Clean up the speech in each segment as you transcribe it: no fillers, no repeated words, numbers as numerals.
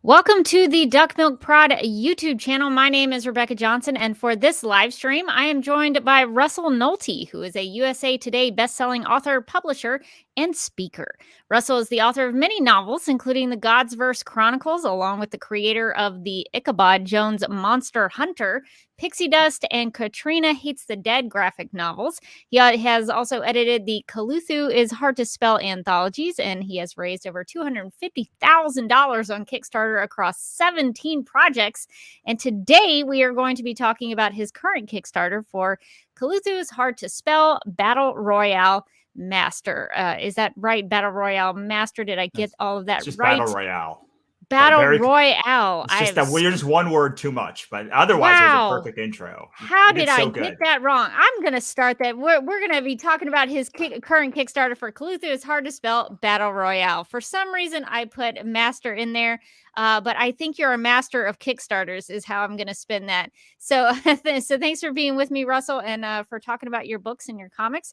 Welcome to the Duck Milk Prod YouTube channel. My name is Rebecca Johnson, and for this live stream, I am joined by Russell Nohelty, who is a USA Today bestselling author, publisher, and speaker. Russell is the author of many novels, including the Godsverse Chronicles, along with the creator of the Ichabod Jones Monster Hunter, Pixie Dust, and Katrina Hates the Dead graphic novels. He has also edited the Cthulhu is Hard to Spell anthologies, and he has raised over $250,000 on Kickstarter across 17 projects. And today we are going to be talking about his current Kickstarter for Cthulhu is Hard to Spell Battle Royale Master. Is that right? Battle Royale Master. Did I get all of that it's just right? Battle Royale. Battle Royale. It's just that you're just one word too much, but otherwise it was a perfect intro. How did I get that wrong? I'm going to start that. We're going to be talking about his current Kickstarter for Cthulhu. It's Hard to Spell Battle Royale. For some reason, I put master in there, but I think you're a master of Kickstarters is how I'm going to spin that. So, so thanks for being with me, Russell, and for talking about your books and your comics.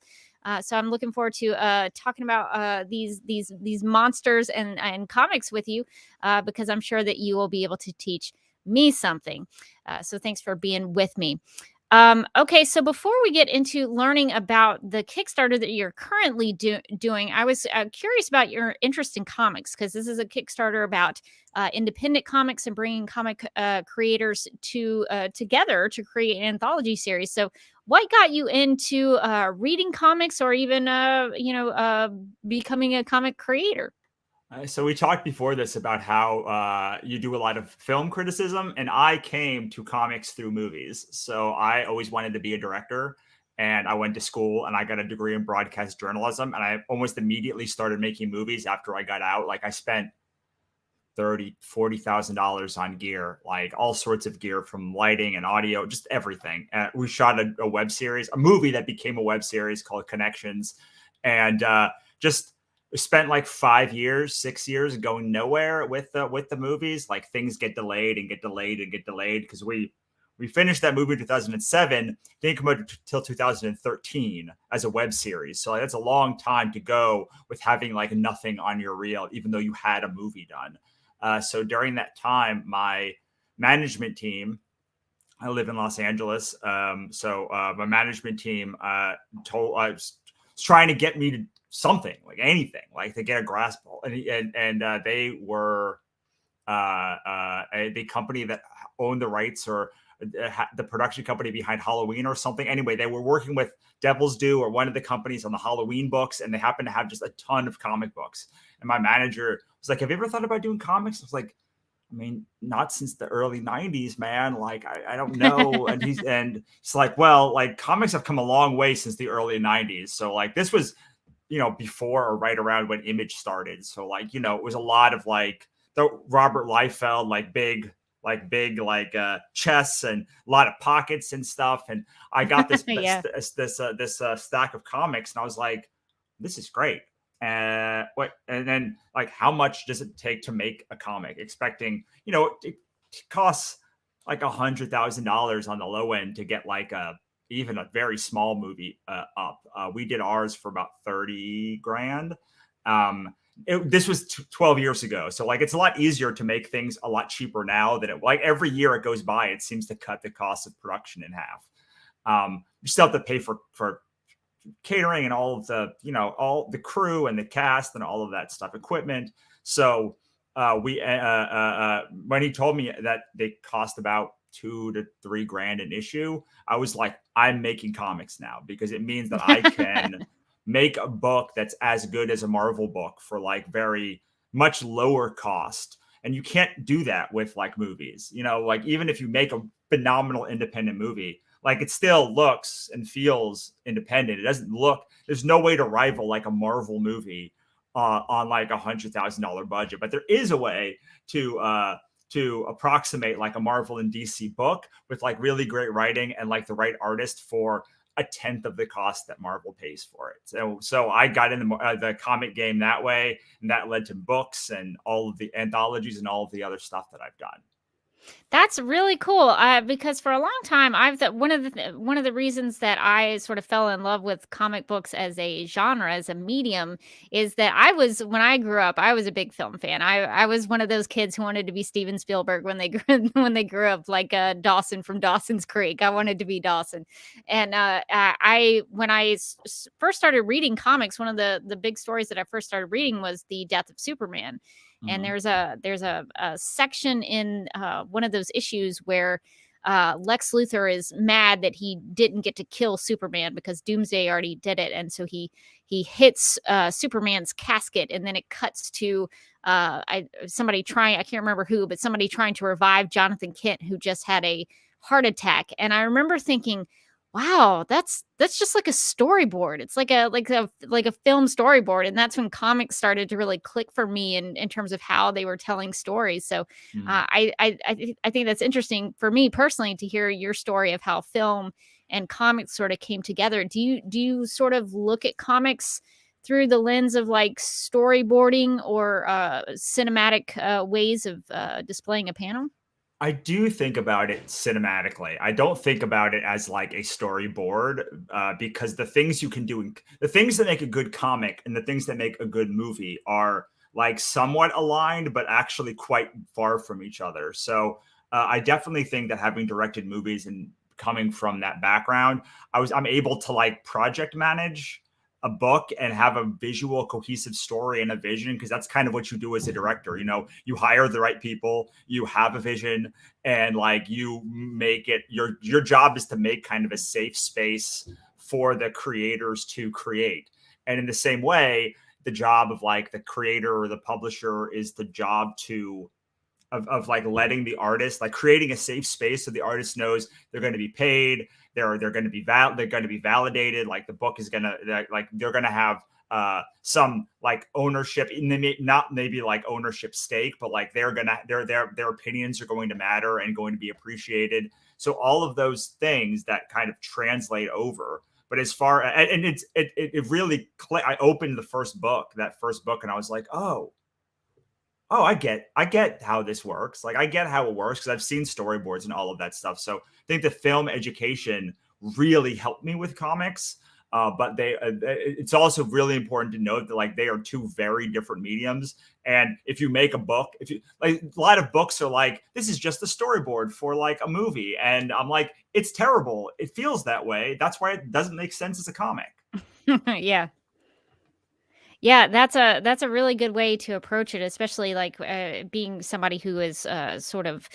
So I'm looking forward to talking about these monsters and comics with you because I'm sure that you will be able to teach me something. So thanks for being with me. Okay, so before we get into learning about the Kickstarter that you're currently doing, I was curious about your interest in comics because this is a Kickstarter about independent comics and bringing comic creators together to create an anthology series. So what got you into reading comics or even, becoming a comic creator? So we talked before this about how you do a lot of film criticism, and I came to comics through movies. So I always wanted to be a director, and I went to school and I got a degree in broadcast journalism, and I almost immediately started making movies after I got out. Like I spent $40,000 on gear, like all sorts of gear from lighting and audio, just everything. We shot a web series, a movie that became a web series called Connections, and just spent like 5 years, 6 years going nowhere with the movies. Like things get delayed and get delayed and get delayed because we finished that movie in 2007, didn't come out until 2013 as a web series. So that's a long time to go with having like nothing on your reel, even though you had a movie done. So during that time, my management team, I live in Los Angeles. My management team was trying to get me to something, like anything, like to get a grasp. And they were the company that owned the rights or the production company behind Halloween or something. Anyway, they were working with Devil's Due or one of the companies on the Halloween books, and they happened to have just a ton of comic books. And my manager was like, "Have you ever thought about doing comics?" I was like, "I mean, not since the early 90s, man. Like, I don't know." And he's like, "Well, like comics have come a long way since the early 90s. So like this was, before or right around when Image started. So like, it was a lot of like the Robert Liefeld, like big chests and a lot of pockets and stuff. And I got this this stack of comics, and I was like, this is great. And then like, how much does it take to make a comic? Expecting, it costs like $100,000 on the low end to get like even a very small movie up. We did ours for about 30 grand. This was 12 years ago. So like, it's a lot easier to make things a lot cheaper now than like every year it goes by, it seems to cut the cost of production in half. You still have to pay for catering and all of the, all the crew and the cast and all of that stuff, equipment. So when he told me that they cost about $2 to $3 grand an issue, I was like, I'm making comics now, because it means that I can make a book that's as good as a Marvel book for like very much lower cost. And you can't do that with like movies, like even if you make a phenomenal independent movie, like it still looks and feels independent. It doesn't look, there's no way to rival like a Marvel movie on like $100,000 budget, but there is a way to approximate like a Marvel and DC book with like really great writing and like the right artist for a tenth of the cost that Marvel pays for it. So I got in the comic game that way, and that led to books and all of the anthologies and all of the other stuff that I've done. That's really cool. Because for a long time, one of the reasons that I sort of fell in love with comic books as a genre, as a medium, is that when I grew up, I was a big film fan. I was one of those kids who wanted to be Steven Spielberg when they when they grew up, like Dawson from Dawson's Creek. I wanted to be Dawson, and I when I first started reading comics, one of the big stories that I first started reading was the death of Superman. And Mhm. there's a section in one of those issues where Lex Luthor is mad that he didn't get to kill Superman because Doomsday already did it, and so he hits Superman's casket, and then it cuts to somebody trying, I can't remember who, but somebody trying to revive Jonathan Kent, who just had a heart attack. And I remember thinking, wow, that's just like a storyboard. It's like a film storyboard, and that's when comics started to really click for me in terms of how they were telling stories. So Mhm. I think that's interesting for me personally to hear your story of how film and comics sort of came together. Do you sort of look at comics through the lens of like storyboarding or cinematic ways of displaying a panel? I do think about it cinematically. I don't think about it as like a storyboard because the things you can do, the things that make a good comic and the things that make a good movie are like somewhat aligned, but actually quite far from each other. So I definitely think that having directed movies and coming from that background, I'm able to like project manage a book and have a visual cohesive story and a vision, because that's kind of what you do as a director. You hire the right people, you have a vision, and like you make it your job is to make kind of a safe space for the creators to create. And in the same way, the job of like the creator or the publisher is the job of like letting the artist, like creating a safe space so the artist knows they're going to be paid, they're going to be they're going to be validated, like the book is going to like they're going to have some like ownership in the, not maybe like ownership stake, but like they're gonna their opinions are going to matter and going to be appreciated. So all of those things that kind of translate over. But as far and it really I opened that first book, and I was like, oh, I get how this works. Like I get how it works because I've seen storyboards and all of that stuff. So I think the film education really helped me with comics. But it's also really important to note that like they are two very different mediums. And if you make a book, if you like, a lot of books are like, this is just a storyboard for like a movie, and I'm like, it's terrible. It feels that way. That's why it doesn't make sense as a comic. Yeah. Yeah, that's a really good way to approach it, especially like being somebody who is sort of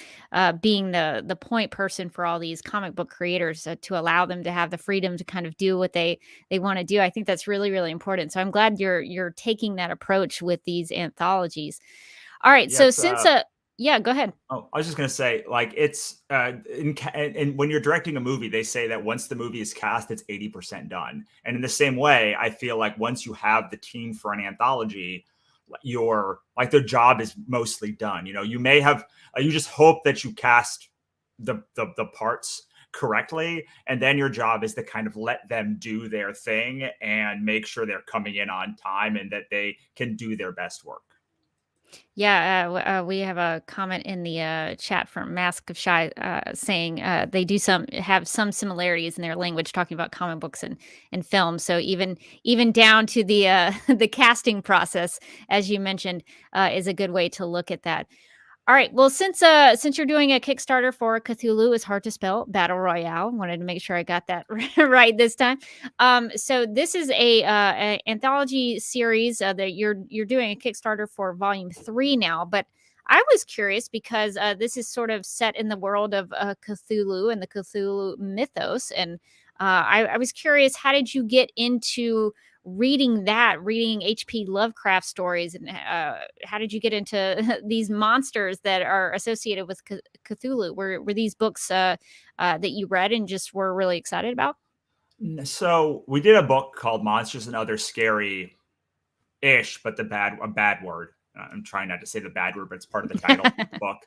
being the point person for all these comic book creators to allow them to have the freedom to kind of do what they want to do. I think that's really really important. So I'm glad you're taking that approach with these anthologies. All right, Yeah, so it's since yeah, go ahead. Oh, I was just gonna say, like, it's and when you're directing a movie, they say that once the movie is cast, it's 80% done. And in the same way, I feel like once you have the team for an anthology, your like their job is mostly done. You may have you just hope that you cast the parts correctly, and then your job is to kind of let them do their thing and make sure they're coming in on time and that they can do their best work. Yeah, we have a comment in the chat from Mask of Shy saying they do have some similarities in their language, talking about comic books and film. So even down to the the casting process, as you mentioned, is a good way to look at that. All right. Well, since you're doing a Kickstarter for Cthulhu, is hard to spell, Battle Royale. Wanted to make sure I got that right this time. So this is a anthology series that you're doing a Kickstarter for Volume 3 now. But I was curious because this is sort of set in the world of Cthulhu and the Cthulhu mythos, and I was curious, how did you get into reading H.P. Lovecraft stories, and how did you get into these monsters that are associated with Cthulhu? Were these books that you read and just were really excited about? So we did a book called Monsters and Other Scary ish, but a bad word. I'm trying not to say the bad word, but it's part of the title of the book.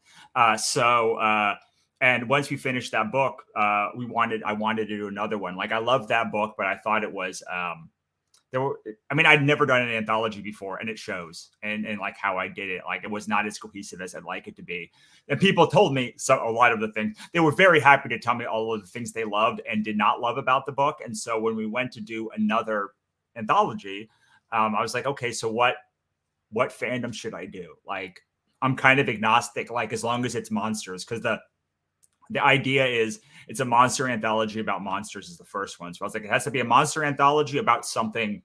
And once we finished that book, I wanted to do another one. Like I loved that book, but I thought it was I'd never done an anthology before, and it shows, and like how I did it. Like, it was not as cohesive as I'd like it to be. And people told me a lot of the things. They were very happy to tell me all of the things they loved and did not love about the book. And so when we went to do another anthology, I was like, okay, so what fandom should I do? Like, I'm kind of agnostic, like, as long as it's monsters, because the idea is it's a monster anthology about monsters is the first one. So I was like, it has to be a monster anthology about something,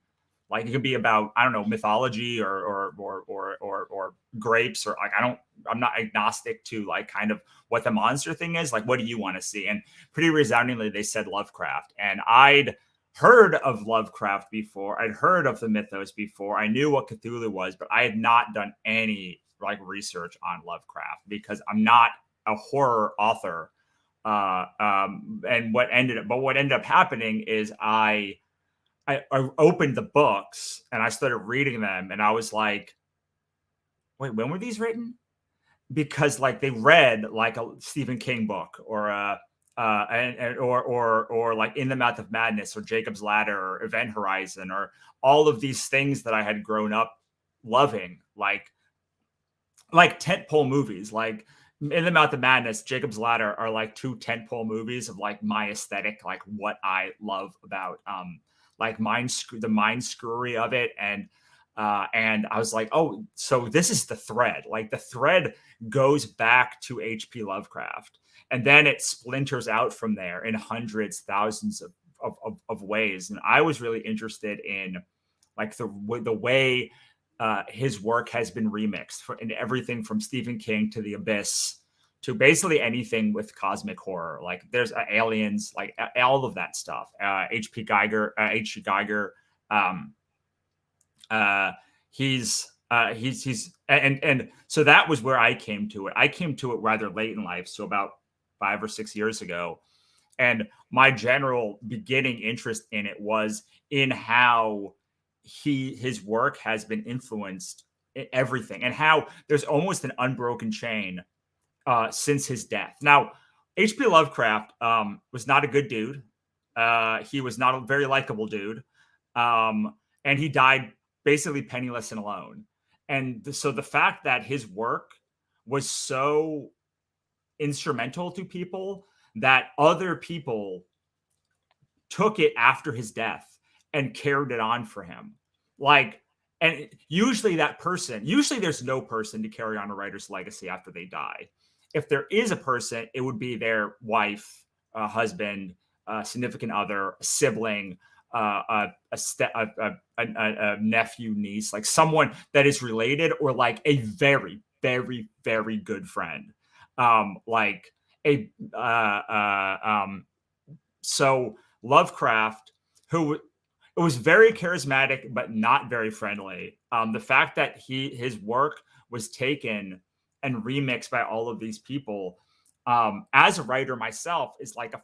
like it could be about, I don't know, mythology or grapes, or like, I'm not agnostic to like kind of what the monster thing is. Like, what do you want to see? And pretty resoundingly, they said Lovecraft. And I'd heard of Lovecraft before. I'd heard of the mythos before. I knew what Cthulhu was, but I had not done any like research on Lovecraft because I'm not a horror author. And what ended up happening is I opened the books and I started reading them, and I was like, wait, when were these written? Because like they read like a Stephen King book or or like In the Mouth of Madness or Jacob's Ladder or Event Horizon or all of these things that I had grown up loving, like tentpole movies, like In the Mouth of Madness, Jacob's Ladder are like two tentpole movies of like my aesthetic, like what I love about like the mind screwery of it. And I was like, oh, so this is the thread. Like the thread goes back to H.P. Lovecraft, and then it splinters out from there in hundreds, thousands of ways. And I was really interested in like the way his work has been remixed in everything from Stephen King to The Abyss to basically anything with cosmic horror. Like there's aliens, like all of that stuff. H.G. Geiger. He's so that was where I came to it. I came to it rather late in life, so about 5 or 6 years ago. And my general beginning interest in it was in how his work has been influenced in everything, and how there's almost an unbroken chain since his death. Now, H.P. Lovecraft was not a good dude. He was not a very likable dude, and he died basically penniless and alone. And so the fact that his work was so instrumental to people that other people took it after his death and carried it on for him. Like, and usually there's no person to carry on a writer's legacy after they die. If there is a person, it would be their wife, husband, significant other, sibling, a nephew, niece, like someone that is related, or like a very, very, very good friend. So Lovecraft, who was very charismatic but not very friendly. The fact that his work was taken and remixed by all of these people, as a writer myself, is like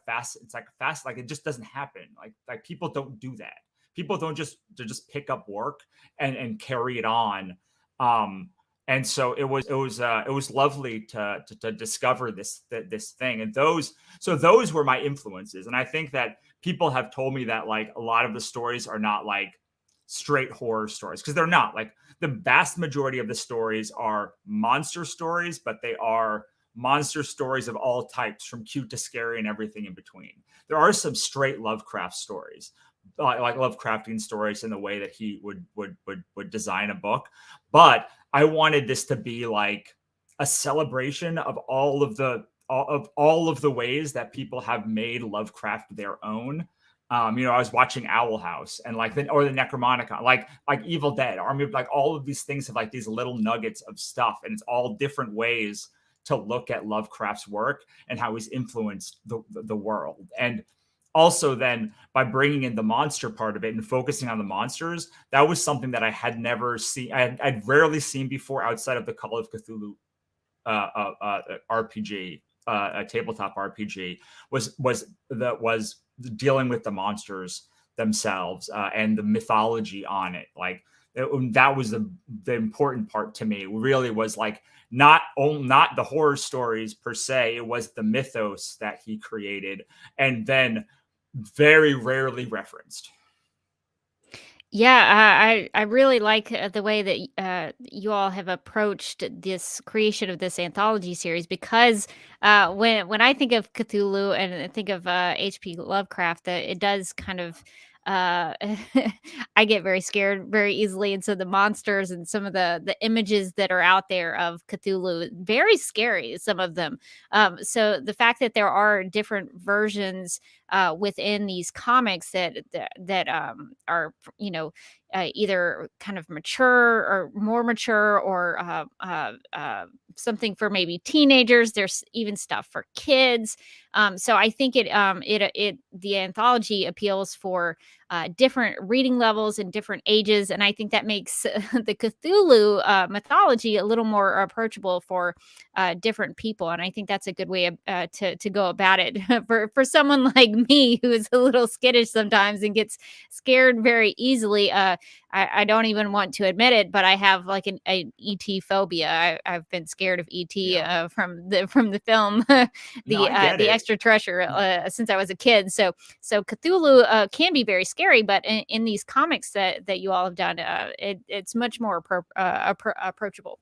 like it just doesn't happen. Like people don't do that. People don't just pick up work and carry it on. And so it was lovely to discover this thing. And those were my influences. And I think that people have told me that like a lot of the stories are not like straight horror stories, because they're not. Like the vast majority of the stories are monster stories, but they are monster stories of all types, from cute to scary and everything in between. There are some straight Lovecraft stories, like Lovecraftian stories in the way that he would design a book. But I wanted this to be like a celebration of all of the ways that people have made Lovecraft their own. I was watching Owl House and the Necromonicon, like Evil Dead, Army of, like all of these things have like these little nuggets of stuff, and it's all different ways to look at Lovecraft's work and how he's influenced the world. And also then by bringing in the monster part of it and focusing on the monsters, that was something that I had never seen. I'd rarely seen before outside of the Call of Cthulhu RPG, a tabletop RPG, was dealing with the monsters themselves and the mythology on it. Like that was the important part to me. It really was like not the horror stories per se. It was the mythos that he created and then very rarely referenced. Yeah, I really like the way that you all have approached this creation of this anthology series because when I think of Cthulhu and I think of H.P. Lovecraft, it does kind of uh, I get very scared very easily, and so the monsters and some of the images that are out there of Cthulhu very scary. Some of them. So the fact that there are different versions within these comics that are either kind of mature or more mature or something for maybe teenagers. There's even stuff for kids. So I think it the anthology appeals for different reading levels and different ages, and I think that makes the Cthulhu mythology a little more approachable for different people. And I think that's a good way to go about it for someone like me who is a little skittish sometimes and gets scared very easily. I don't even want to admit it, but I have like an ET phobia. I've been scared of ET Yeah. from the film, No, I get the it. extraterrestrial since I was a kid. So Cthulhu can be very scary, but in these comics that you all have done, it's much more approachable.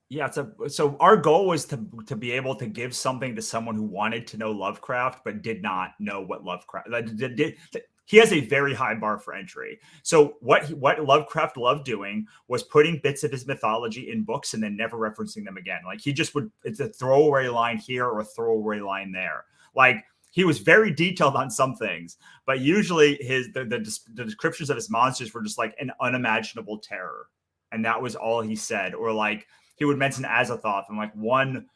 Yeah, so our goal was to be able to give something to someone who wanted to know Lovecraft but did not know what Lovecraft. He has a very high bar for entry. So what Lovecraft loved doing was putting bits of his mythology in books and then never referencing them again. Like he just would, it's a throwaway line here or a throwaway line there. Like he was very detailed on some things, but usually the descriptions of his monsters were just like an unimaginable terror, and that was all he said. Or like he would mention Azathoth in like one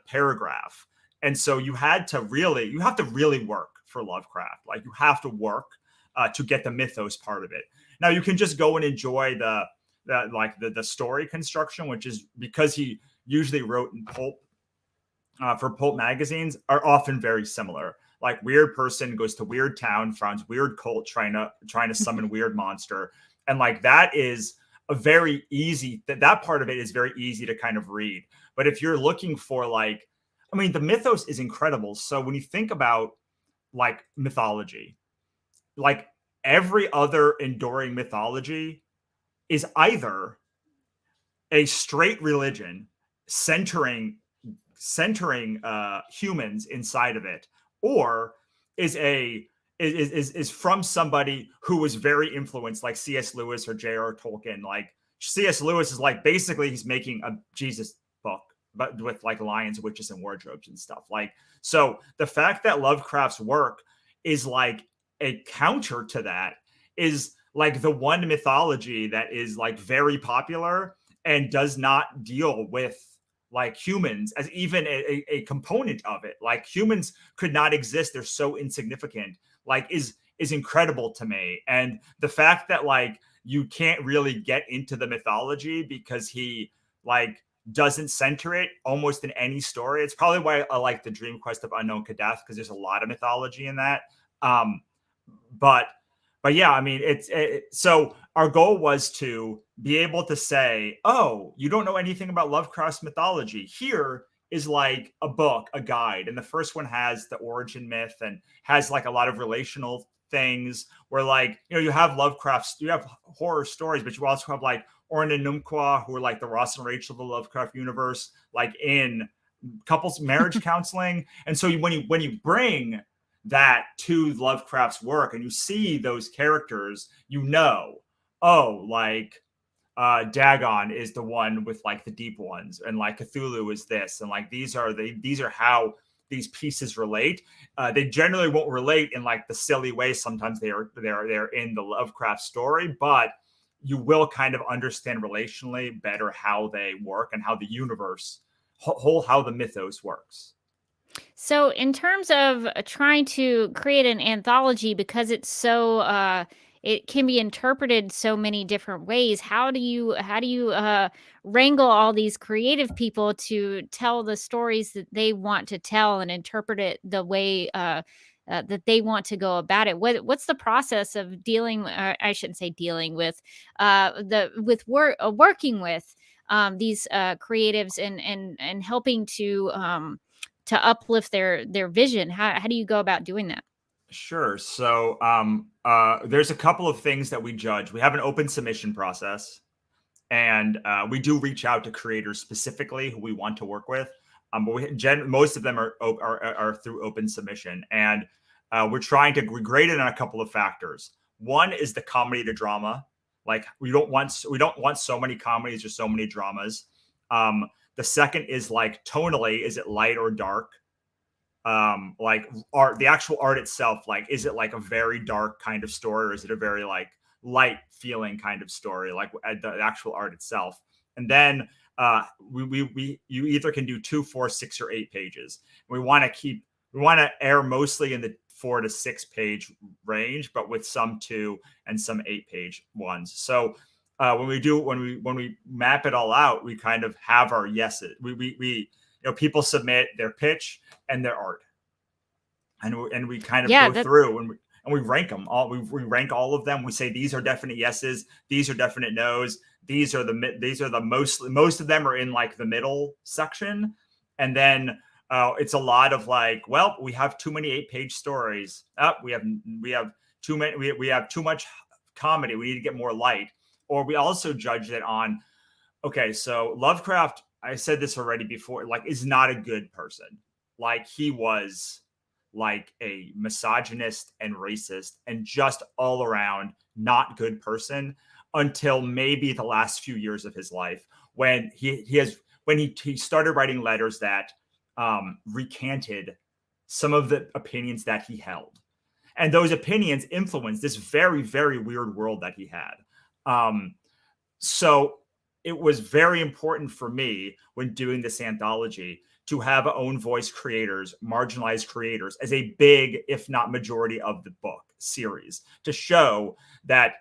paragraph. And so you have to really work for Lovecraft. Like you have to work to get the mythos part of it. Now you can just go and enjoy the story construction, which is because he usually wrote in pulp for pulp magazines, are often very similar. Like weird person goes to weird town, finds weird cult trying to summon weird monster, and like that is a very easy that part of it is very easy to kind of read. But if you're looking for like, I mean, the mythos is incredible. So when you think about like mythology, like every other enduring mythology is either a straight religion centering humans inside of it, or is a is from somebody who was very influenced, like C.S. Lewis or J.R. Tolkien. Like C.S. Lewis is like basically he's making a Jesus book, but with like lions, witches, and wardrobes and stuff. Like so, the fact that Lovecraft's work is like a counter to that is like the one mythology that is like very popular and does not deal with like humans as even a component of it. Like humans could not exist, they're so insignificant, like is incredible to me. And the fact that like you can't really get into the mythology because he like doesn't center it almost in any story. It's probably why I like the Dream Quest of Unknown Kadath, because there's a lot of mythology in that. But yeah, I mean, so our goal was to be able to say, oh, you don't know anything about Lovecraft's mythology. Here is like a book, a guide. And the first one has the origin myth and has like a lot of relational things where like, you have you have horror stories, but you also have like Orin and Numqua, who are like the Ross and Rachel of the Lovecraft universe, like in couples marriage counseling. And so when you bring that to Lovecraft's work and you see those characters, oh, like Dagon is the one with like the deep ones, and like Cthulhu is this, and like these are how these pieces relate. They generally won't relate in like the silly way. Sometimes they're in the Lovecraft story, but you will kind of understand relationally better how they work and how the universe, how the mythos works. So, in terms of trying to create an anthology, because it's so it can be interpreted so many different ways. How do you wrangle all these creative people to tell the stories that they want to tell and interpret it the way that they want to go about it? What's the process of dealing? I shouldn't say dealing with working with these creatives and helping to uplift their vision. How do you go about doing that? Sure. So there's a couple of things that we judge. We have an open submission process, and we do reach out to creators specifically who we want to work with. But most of them are through open submission, and we're trying to grade it on a couple of factors. One is the comedy to drama. Like we don't want so many comedies or so many dramas. The second is like tonally, is it light or dark? Like art, the actual art itself, like is it like a very dark kind of story, or is it a very like light feeling kind of story, like the actual art itself? And then you either can do 2, 4, 6, or 8 pages. We want to err mostly in the 4 to 6 page range, but with some 2 and some 8 page ones. So when we map it all out, we kind of have our yeses. We people submit their pitch and their art, and we kind of go through and we rank them all. We rank all of them. We say these are definite yeses, these are definite nos. These are the most of them are in like the middle section, and then it's a lot of like, well, we have too many 8-page stories. We have too many. We have too much comedy. We need to get more light. Or we also judge it on, okay, so Lovecraft, I said this already before, like is not a good person. Like he was like a misogynist and racist and just all around not good person until maybe the last few years of his life, when he started writing letters that recanted some of the opinions that he held. And those opinions influenced this very, very weird world that he had. So it was very important for me when doing this anthology to have own voice creators, marginalized creators, as a big, if not majority of the book series, to show that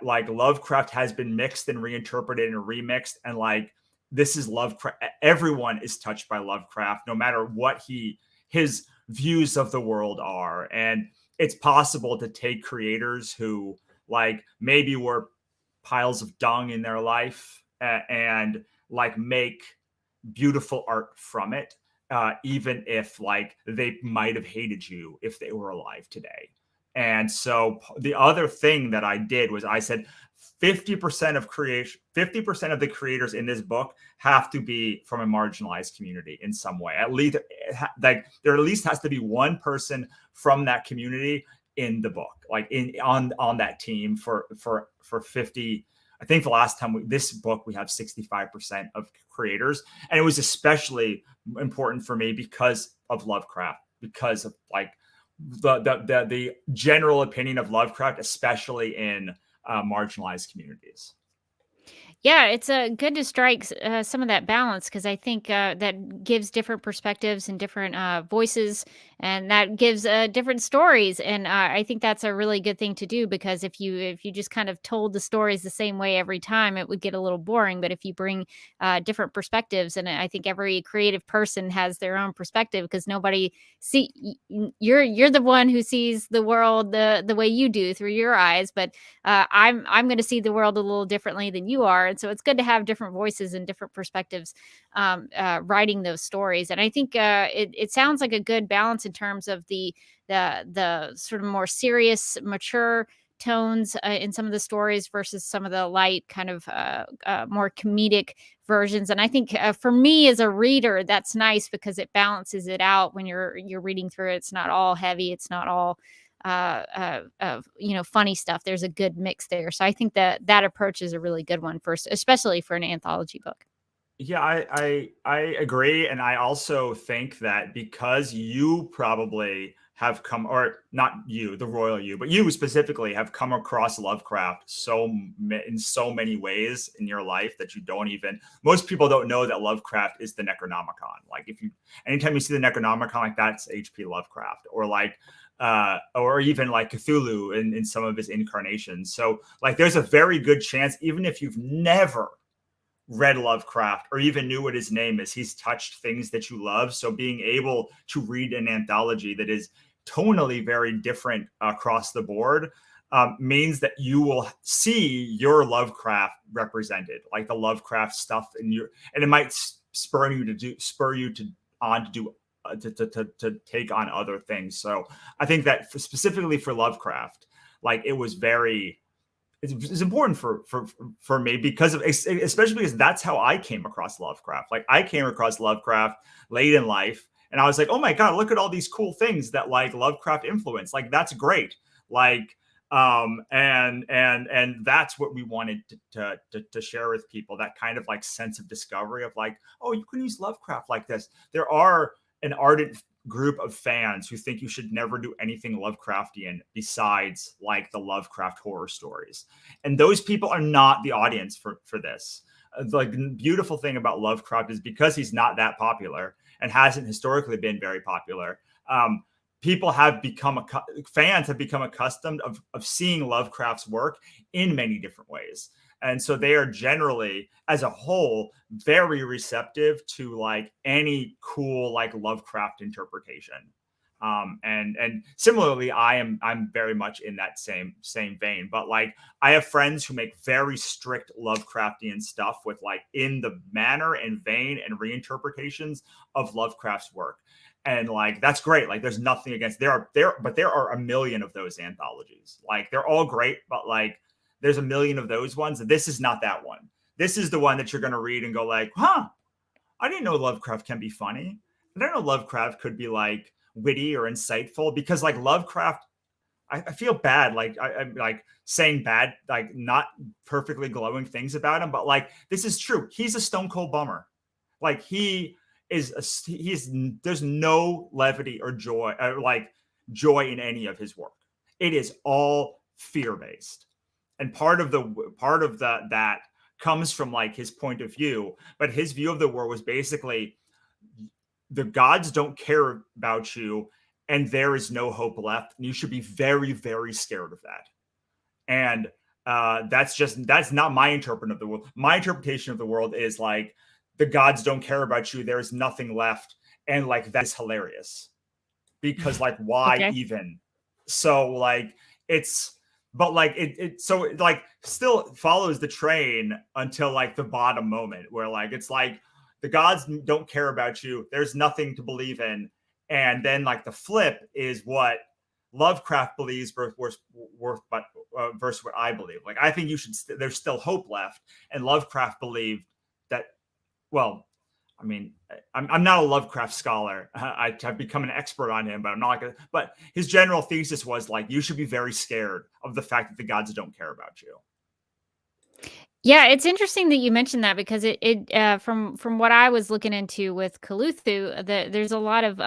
like Lovecraft has been mixed and reinterpreted and remixed, and like this is Lovecraft. Everyone is touched by Lovecraft, no matter what his views of the world are. And it's possible to take creators who like maybe were piles of dung in their life and like make beautiful art from it, even if like they might have hated you if they were alive today. And so the other thing that I did was I said 50% of the creators in this book have to be from a marginalized community in some way. At least like there at least has to be one person from that community in the book, like on that team for 50. I think the last time this book, we have 65% of creators. And it was especially important for me because of Lovecraft, because of like the general opinion of Lovecraft, especially in marginalized communities. Yeah, it's good to strike some of that balance, because I think that gives different perspectives and different voices, and that gives different stories. And I think that's a really good thing to do, because if you just kind of told the stories the same way every time, it would get a little boring. But if you bring different perspectives, and I think every creative person has their own perspective, because nobody you're the one who sees the world the way you do through your eyes, but I'm going to see the world a little differently than you are. And so it's good to have different voices and different perspectives writing those stories. And I think it sounds like a good balance in terms of the sort of more serious, mature tones in some of the stories versus some of the light kind of more comedic versions. And I think for me as a reader, that's nice, because it balances it out when you're reading through it. It's not all heavy. It's not all funny stuff. There's a good mix there. So I think that approach is a really good one especially for an anthology book. Yeah, I agree. And I also think that because you probably have come, or not you, the royal you, but you specifically have come across Lovecraft in so many ways in your life that most people don't know that Lovecraft is the Necronomicon. Like anytime you see the Necronomicon, like that's H.P. Lovecraft, or like, or even like Cthulhu in some of his incarnations. So like there's a very good chance, even if you've never read Lovecraft or even knew what his name is, he's touched things that you love. So being able to read an anthology that is tonally very different across the board means that you will see your Lovecraft represented, like the Lovecraft stuff and it might spur you on to do to take on other things. So I think that specifically for Lovecraft, like it was it's important for me because of, especially because that's how I came across Lovecraft. Like I came across Lovecraft late in life, and I was like, oh my God, look at all these cool things that like Lovecraft influenced. Like that's great. Like and that's what we wanted to share with people, that kind of like sense of discovery of like, oh, you can use Lovecraft like this. There are an ardent group of fans who think you should never do anything Lovecraftian besides like the Lovecraft horror stories, and those people are not the audience for this. Like the beautiful thing about Lovecraft is because he's not that popular and hasn't historically been very popular, people have become fans have become accustomed of seeing Lovecraft's work in many different ways. And so they are generally, as a whole, very receptive to like any cool like Lovecraft interpretation. And similarly, I'm very much in that same vein. But like I have friends who make very strict Lovecraftian stuff with like in the manner and vein and reinterpretations of Lovecraft's work. And like that's great. Like there's nothing against there are a million of those anthologies. Like they're all great, but like there's a million of those ones. This is not that one. This is the one that you're going to read and go like, huh, I didn't know Lovecraft can be funny. I didn't know Lovecraft could be like witty or insightful, because like Lovecraft, I feel bad. Like I'm like saying bad, like not perfectly glowing things about him, but like, this is true. He's a stone cold bummer. Like there's no levity or joy, joy in any of his work. It is all fear-based. And part of that comes from like his point of view, but his view of the world was basically the gods don't care about you and there is no hope left. And you should be very, very scared of that. And that's not my interpretation of the world. My interpretation of the world is like, the gods don't care about you. There's nothing left. And like, that's hilarious because like, why even? So like, but like so it like still follows the train until like the bottom moment where like it's like the gods don't care about you, there's nothing to believe in, and then like the flip is what Lovecraft believes versus what I believe. Like I think there's still hope left, and Lovecraft believed that. Well, I mean, I'm not a Lovecraft scholar. I've become an expert on him, but I'm not like but his general thesis was like, you should be very scared of the fact that the gods don't care about you. Yeah, it's interesting that you mentioned that because from what I was looking into with Cthulhu, there's a lot of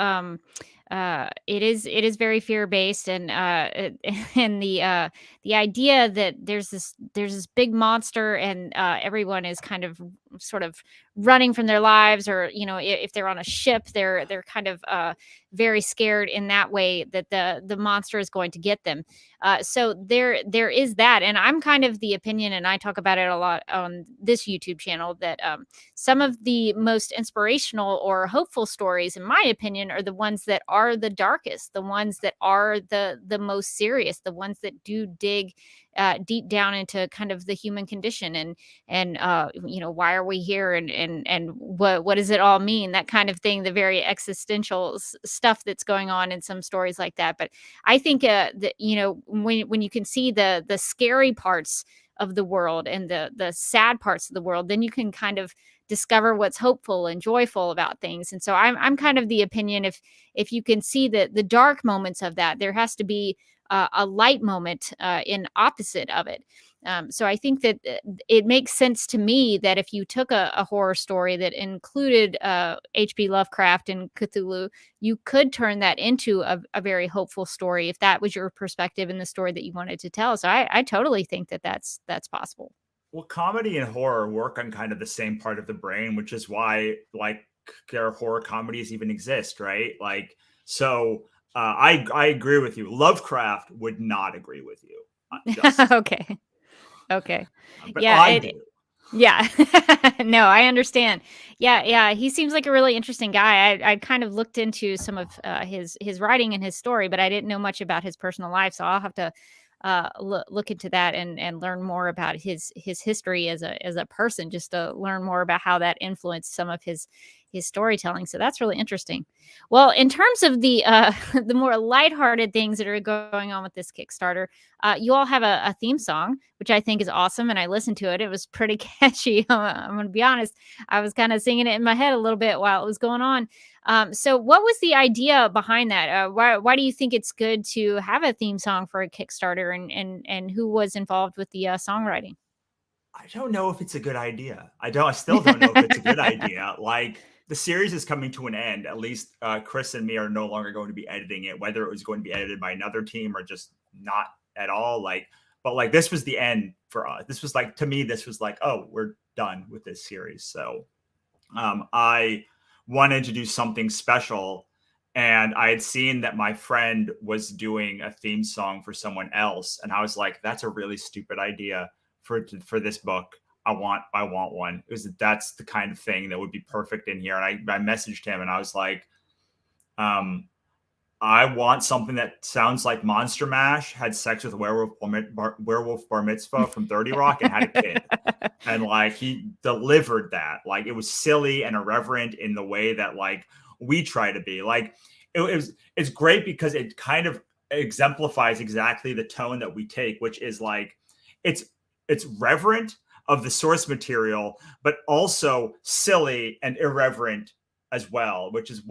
it is very fear based, and and the idea that there's this big monster, and everyone is kind of sort of running from their lives, or if they're on a ship, they're kind of very scared in that way that the monster is going to get them. So there is that, and I'm kind of the opinion, and I talk about it a lot on this YouTube channel, that some of the most inspirational or hopeful stories, in my opinion, are the ones that are the darkest, the ones that are the most serious, the ones that do dig deep down into kind of the human condition, and why are we here, and what does it all mean, that kind of thing, the very existential stuff that's going on in some stories like that. But I think that when you can see the scary parts of the world and the sad parts of the world, then you can kind of discover what's hopeful and joyful about things. And so I'm kind of the opinion, if you can see the dark moments of that, there has to be a light moment in opposite of it. So I think that it makes sense to me that if you took a horror story that included H.P. Lovecraft and Cthulhu, you could turn that into a very hopeful story if that was your perspective in the story that you wanted to tell. So I totally think that that's possible. Well, comedy and horror work on kind of the same part of the brain, which is why like there are horror comedies even exist, right? Like, so I agree with you. Lovecraft would not agree with you. Okay. But Yeah. I do. Yeah. No, I understand. Yeah. He seems like a really interesting guy. I kind of looked into some of his writing and his story, but I didn't know much about his personal life. So I'll have to look into that and learn more about his history as a person, just to learn more about how that influenced some of his storytelling. So that's really interesting. Well, in terms of the the more lighthearted things that are going on with this Kickstarter, you all have a theme song, which I think is awesome, and I listened to it. It was pretty catchy. I'm going to be honest. I was kind of singing it in my head a little bit while it was going on. So what was the idea behind that? Why do you think it's good to have a theme song for a Kickstarter, and who was involved with the songwriting? I don't know if it's a good idea. I still don't know if it's a good idea. Like, the series is coming to an end. At least Chris and me are no longer going to be editing it, whether it was going to be edited by another team or just not at all. But this was the end for us. This was like, to me, this was like, oh, we're done with this series. So I wanted to do something special, and I had seen that my friend was doing a theme song for someone else, and I was like, that's a really stupid idea for this book. I want one. That's the kind of thing that would be perfect in here. And I messaged him and I was like, I want something that sounds like Monster Mash had sex with werewolf bar mitzvah from 30 Rock and had a kid. And like, he delivered that. Like, it was silly and irreverent in the way that like we try to be. Like, it's great because it kind of exemplifies exactly the tone that we take, which is like, it's reverent of the source material, but also silly and irreverent as well, which is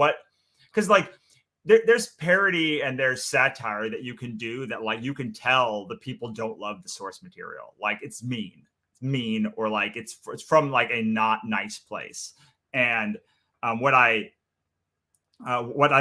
because like there's parody and there's satire that you can do that, like, you can tell the people don't love the source material. Like, it's mean, or like it's from like a not nice place. And what I've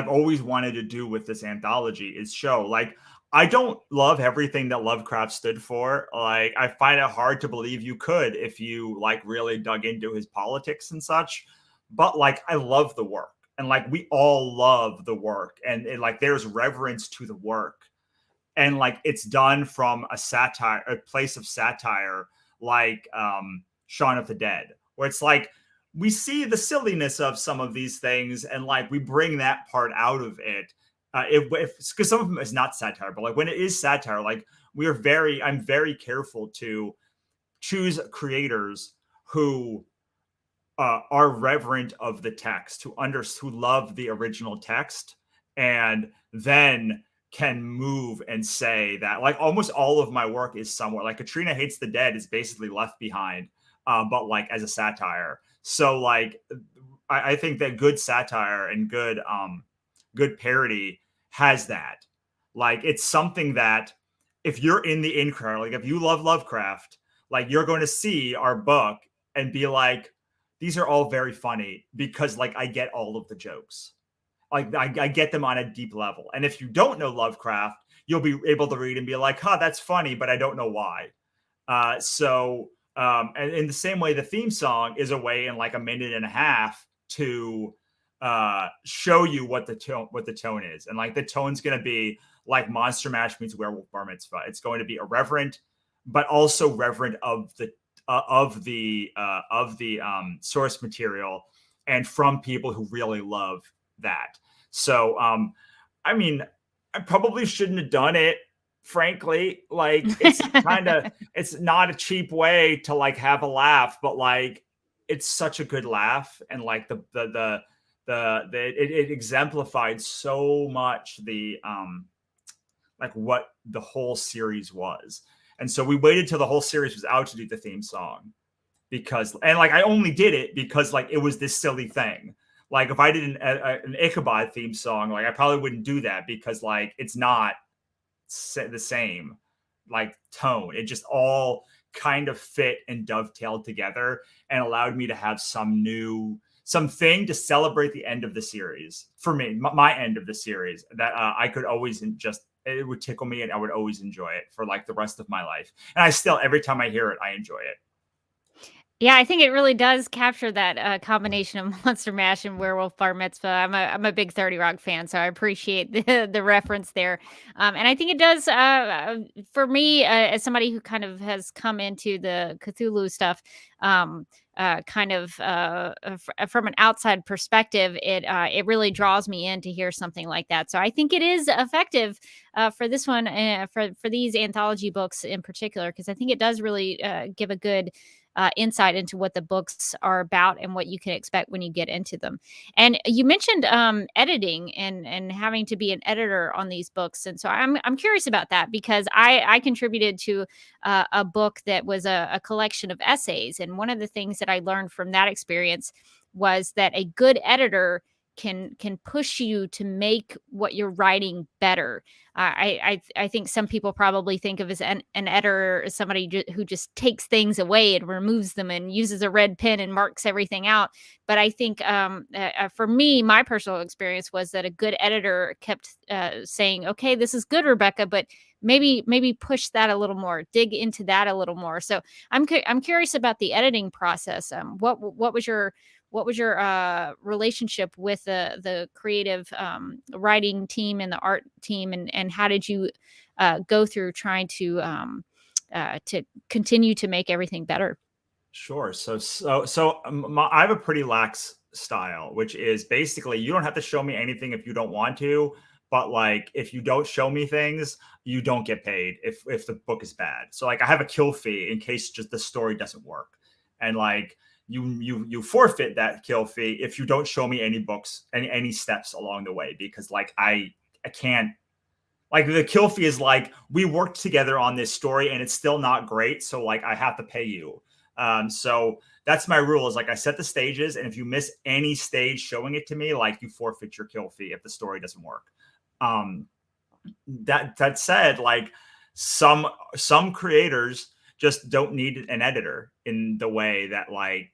always wanted to do with this anthology is show, like, I don't love everything that Lovecraft stood for. Like, I find it hard to believe you could if you like really dug into his politics and such. But like, I love the work, and like, we all love the work, and like, there's reverence to the work, and like, it's done from a place of satire, like Shaun of the Dead, where it's like, we see the silliness of some of these things, and like, we bring that part out of it. Because some of them is not satire, but like, when it is satire, like, I'm very careful to choose creators who are reverent of the text, who love the original text, and then can move and say that, like, almost all of my work is somewhere like Katrina Hates the Dead is basically Left Behind, but like as a satire. So like, I think that good satire and good parody has that. Like, it's something that if you're in the in crowd, like if you love Lovecraft, like, you're going to see our book and be like, these are all very funny because like, I get all of the jokes. Like, I get them on a deep level. And if you don't know Lovecraft, you'll be able to read and be like, huh, that's funny, but I don't know why. And in the same way, the theme song is a way in like a minute and a half to show you what the tone is. And like, the tone's going to be like Monster Mash meets Werewolf Bar Mitzvah. It's going to be irreverent, but also reverent of the source material, and from people who really love that. So I mean, I probably shouldn't have done it, frankly. Like, it's not a cheap way to like have a laugh, but like, it's such a good laugh, and like it exemplified so much the like what the whole series was. And so we waited till the whole series was out to do the theme song, and like, I only did it because like, it was this silly thing. Like, if I did an Ichabod theme song, like, I probably wouldn't do that because like, it's not the same like tone. It just all kind of fit and dovetailed together and allowed me to have something to celebrate the end of the series for me, my end of the series, that I could always it would tickle me, and I would always enjoy it for like the rest of my life. And I still, every time I hear it, I enjoy it. Yeah, I think it really does capture that combination of Monster Mash and Werewolf Bar Mitzvah. I'm a big 30 Rock fan, so I appreciate the reference there. And I think it does for me as somebody who kind of has come into the Cthulhu stuff. Kind of from an outside perspective, it really draws me in to hear something like that. So I think it is effective for this one, for these anthology books in particular, because I think it does really give a good insight into what the books are about and what you can expect when you get into them. And you mentioned editing and having to be an editor on these books, and so I'm curious about that because I contributed to a book that was a collection of essays, and one of the things that I learned from that experience was that a good editor can push you to make what you're writing better. I think some people probably think of as an editor as somebody who just takes things away and removes them and uses a red pen and marks everything out. But I think for me, my personal experience was that a good editor kept saying, "Okay, this is good, Rebecca, but maybe push that a little more, dig into that a little more." So I'm curious about the editing process. What was your relationship with the creative writing team and the art team, and how did you go through trying to continue to make everything better? Sure. I have a pretty lax style, which is basically you don't have to show me anything if you don't want to, but like if you don't show me things, you don't get paid if the book is bad. So like I have a kill fee in case just the story doesn't work, and like you forfeit that kill fee if you don't show me any books, any steps along the way, because like I can't, like the kill fee is like we worked together on this story and it's still not great, so like I have to pay you. So that's my rule, is like I set the stages, and if you miss any stage showing it to me, like you forfeit your kill fee if the story doesn't work. That said, like some creators just don't need an editor in the way that like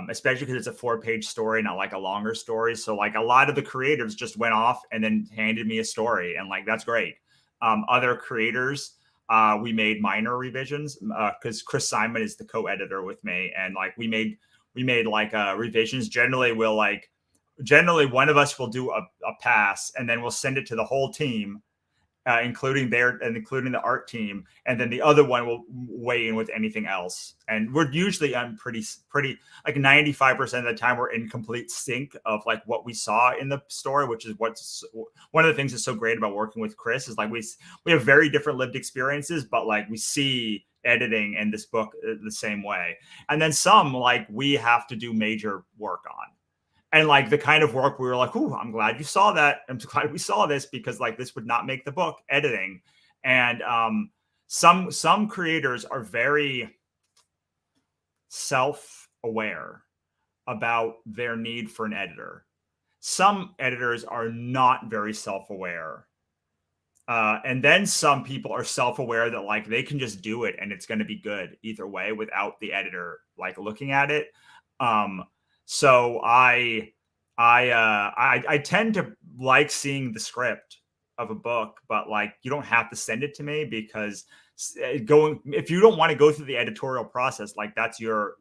especially because it's a 4-page story, not like a longer story. So like a lot of the creators just went off and then handed me a story, and like that's great. Other creators, we made minor revisions because Chris Simon is the co-editor with me, and like we made like revisions. Generally one of us will do a pass, and then we'll send it to the whole team, including the art team, and then the other one will weigh in with anything else. And we're usually pretty like 95% of the time we're in complete sync of like what we saw in the story, which is what's one of the things that's so great about working with Chris, is like we have very different lived experiences, but like we see editing in this book the same way. And then some like we have to do major work on. And like the kind of work we were like, "Ooh, I'm glad you saw that. I'm glad we saw this, because like this would not make the book," editing. And some creators are very self-aware about their need for an editor. Some editors are not very self-aware. And then some people are self-aware that like they can just do it and it's going to be good either way without the editor like looking at it. So I tend to like seeing the script of a book, but like you don't have to send it to me, because if you don't want to go through the editorial process, like that's your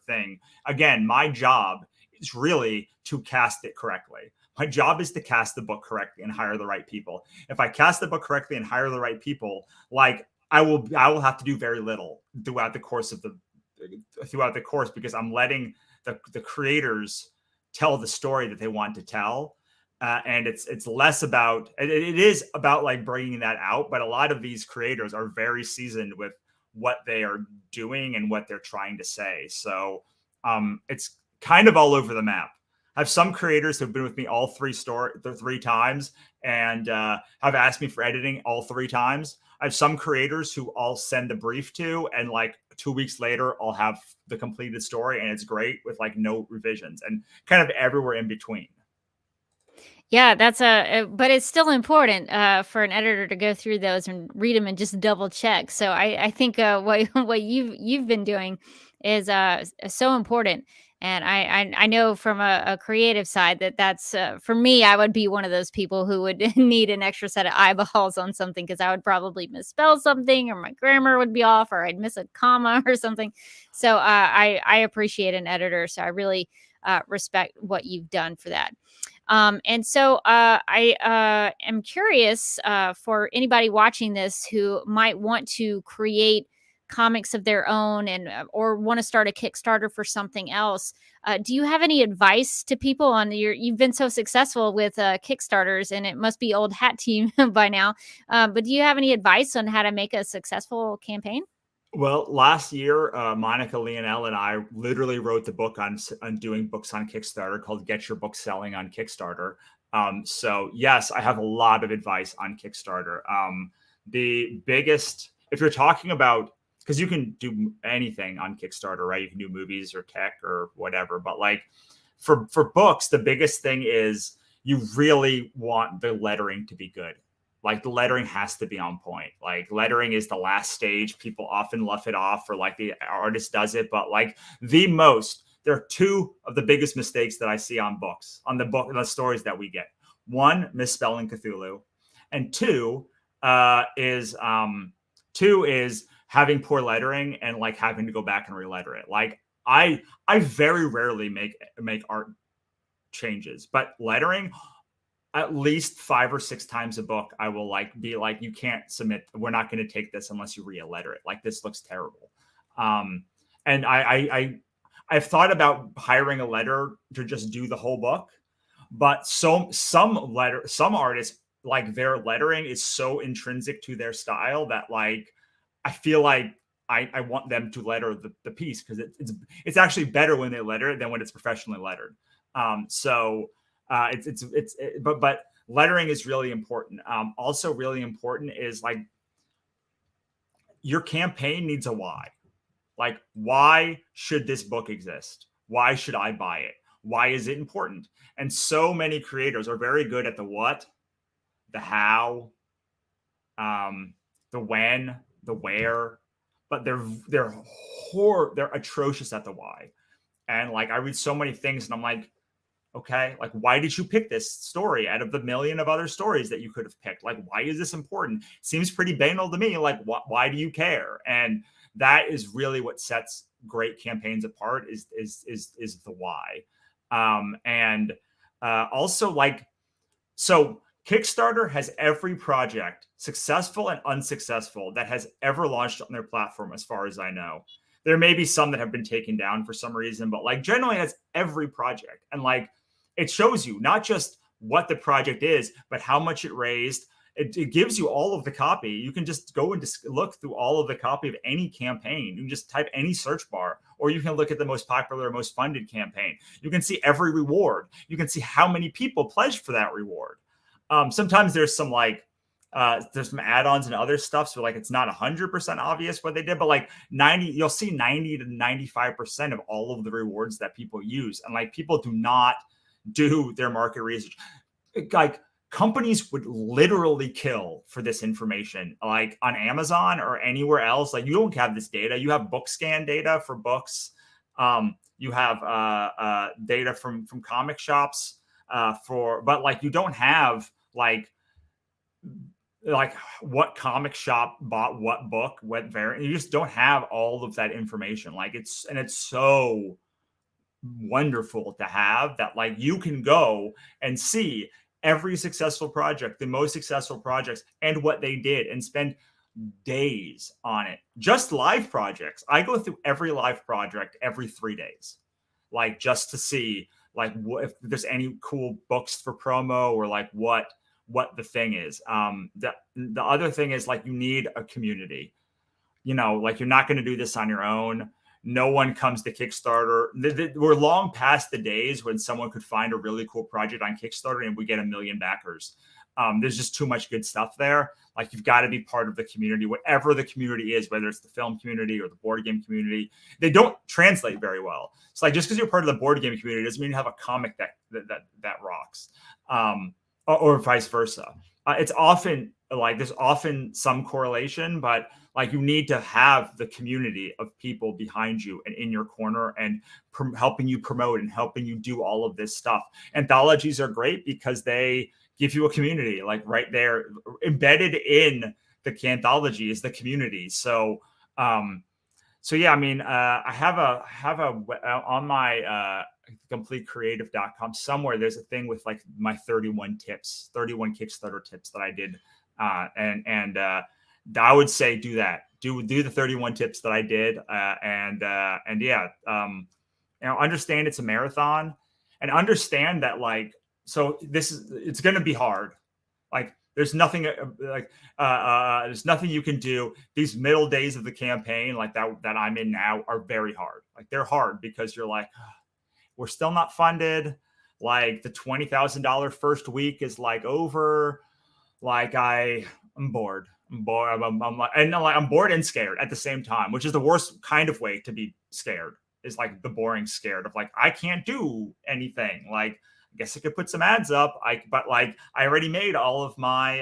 thing. Again, my job is really to cast it correctly. My job is to cast the book correctly and hire the right people. If I cast the book correctly and hire the right people, like I will have to do very little throughout the course, because I'm letting the creators tell the story that they want to tell. And it's less about, it is about like bringing that out. But a lot of these creators are very seasoned with what they are doing and what they're trying to say. So it's kind of all over the map. I have some creators who've been with me all three times and have asked me for editing all 3 times. I have some creators who I'll send a brief to, and like 2 weeks later, I'll have the completed story, and it's great with like no revisions, and kind of everywhere in between. Yeah, but it's still important for an editor to go through those and read them and just double check. So I think what you've been doing is so important. And I know from a creative side that's for me, I would be one of those people who would need an extra set of eyeballs on something because I would probably misspell something or my grammar would be off or I'd miss a comma or something. So I appreciate an editor. So I really respect what you've done for that. And so I am curious for anybody watching this who might want to create comics of their own and or want to start a Kickstarter for something else. Do you have any advice to people on you've been so successful with Kickstarters and it must be old hat to you by now. But do you have any advice on how to make a successful campaign? Well, last year, Monica Leonel and I literally wrote the book on doing books on Kickstarter called Get Your Book Selling on Kickstarter. So yes, I have a lot of advice on Kickstarter. The biggest, if you're talking about, because you can do anything on Kickstarter, right? You can do movies or tech or whatever, but like for books, the biggest thing is you really want the lettering to be good. Like the lettering has to be on point. Like lettering is the last stage. People often luff it off or like the artist does it. But like there are two of the biggest mistakes that I see on books, on the stories that we get. One, misspelling Cthulhu. And two is having poor lettering and like having to go back and reletter it. Like I very rarely make art changes, but lettering, at least 5 or 6 times a book, I will be like, you can't submit. We're not going to take this unless you re-letter it. Like this looks terrible. And I've thought about hiring a letterer to just do the whole book, but some artists, like their lettering is so intrinsic to their style that like I feel like I want them to letter the piece because it's actually better when they letter it than when it's professionally lettered. But lettering is really important. Also really important is like your campaign needs a why. Like, why should this book exist? Why should I buy it? Why is it important? And so many creators are very good at the what, the how, the when, the where, but they're atrocious at the why. And like I read so many things and I'm like, okay, like why did you pick this story out of the million of other stories that you could have picked? Like, why is this important? Seems pretty banal to me. Like, why do you care? And that is really what sets great campaigns apart is the why. Also like, so Kickstarter has every project, successful and unsuccessful, that has ever launched on their platform, as far as I know. There may be some that have been taken down for some reason, but like generally has every project. And like it shows you not just what the project is, but how much it raised. It gives you all of the copy. You can just go and just look through all of the copy of any campaign. You can just type any search bar, or you can look at the most popular, most funded campaign. You can see every reward. You can see how many people pledged for that reward. Sometimes there's some like, there's some add-ons and other stuff. So like, it's not 100% obvious what they did, but like you'll see 90 to 95% of all of the rewards that people use. And like, people do not do their market research. Like companies would literally kill for this information, like on Amazon or anywhere else. Like you don't have this data. You have book scan data for books. You have data from comic shops but like, you don't have like what comic shop bought what book, what variant. You just don't have all of that information. Like it's so wonderful to have that. Like you can go and see every successful project, the most successful projects, and what they did, and spend days on it. Just live projects. I go through every live project every 3 days, like just to see like if there's any cool books for promo or like what the thing is. The other thing is like you need a community. You know, like you're not going to do this on your own. No one comes to Kickstarter. We're long past the days when someone could find a really cool project on Kickstarter and we get 1 million backers. There's just too much good stuff there. Like you've got to be part of the community, whatever the community is, whether it's the film community or the board game community. They don't translate very well. It's like just because you're part of the board game community doesn't mean you have a comic that rocks, or vice versa. It's often like there's often some correlation, but Like you need to have the community of people behind you and in your corner and helping you promote and helping you do all of this stuff. Anthologies are great because they give you a community, like right there embedded in the anthology is the community. So yeah, I mean, I have a on my completecreative.com somewhere. There's a thing with like my 31 Kickstarter tips that I did, and I would say do that. Do the 31 tips that I did, and yeah, understand it's a marathon, and understand that like so it's going to be hard. Like there's nothing there's nothing you can do. These middle days of the campaign, like that I'm in now, are very hard. Like they're hard because you're like, we're still not funded. Like the $20,000 first week is like over. Like I'm bored. I'm bored and scared at the same time, which is the worst kind of way to be scared. Is like the boring scared of like I can't do anything. Like I guess I could put some ads up. But like I already made all of my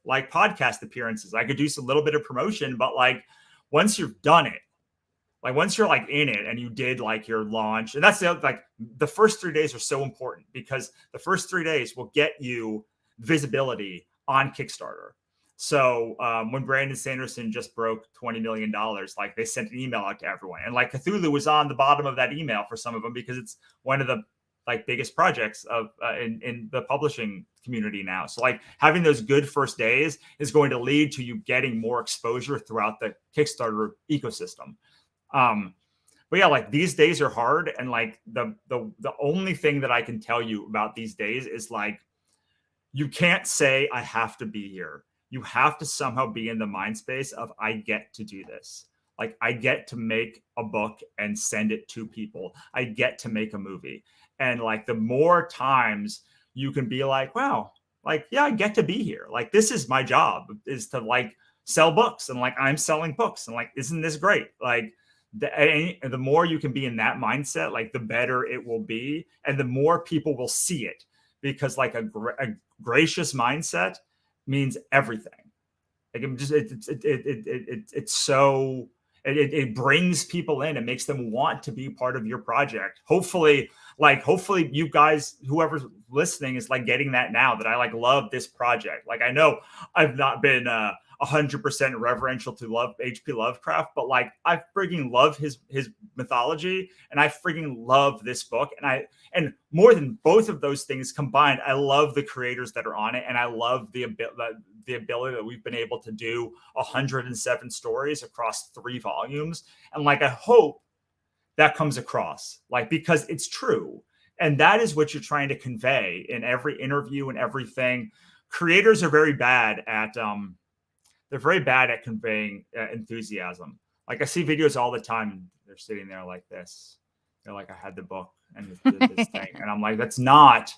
like podcast appearances. I could do some little bit of promotion, but like once you've done it, like once you're like in it and you did like your launch, and that's the first 3 days are so important because the first 3 days will get you visibility on Kickstarter. So when Brandon Sanderson just broke $20 million, like they sent an email out to everyone, and like Cthulhu was on the bottom of that email for some of them because it's one of the like biggest projects of in the publishing community now. So like having those good first days is going to lead to you getting more exposure throughout the Kickstarter ecosystem. But yeah, like these days are hard, and like the only thing that I can tell you about these days is like you can't say I have to be here. You have to somehow be in the mind space of I get to do this. Like I get to make a book and send it to people. I get to make a movie. And like the more times you can be like, wow, like, yeah, I get to be here. Like this is my job, is to like sell books, and like I'm selling books, and like, isn't this great? Like the more you can be in that mindset, like the better it will be. And the more people will see it, because like a gracious mindset means everything. Like it brings people in. It makes them want to be part of your project. Hopefully you guys, whoever's listening, is like getting that now, that I like love this project. Like I know I've not been 100% reverential to H.P. Lovecraft, but like I freaking love his mythology, and I freaking love this book, and more than both of those things combined, I love the creators that are on it, and I love the ability that we've been able to do 107 stories across 3 volumes, and like I hope that comes across, like, because it's true, and that is what you're trying to convey in every interview and everything. Creators are very bad at they're very bad at conveying enthusiasm. Like I see videos all the time, and they're sitting there like this. They're like, I had the book and this thing. And I'm like, that's not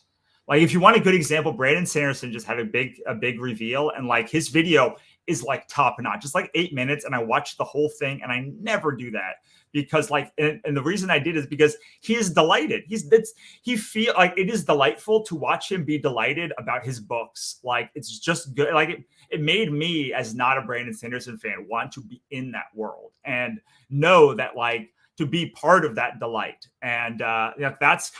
like, if you want a good example, Brandon Sanderson just had a big reveal, and like his video is like top notch. It's like 8 minutes, and I watched the whole thing, and I never do that because like, and the reason I did is because he is delighted. He feel like it is delightful to watch him be delighted about his books. Like it's just good. Like it made me, as not a Brandon Sanderson fan, want to be in that world and know that like to be part of that delight. And that's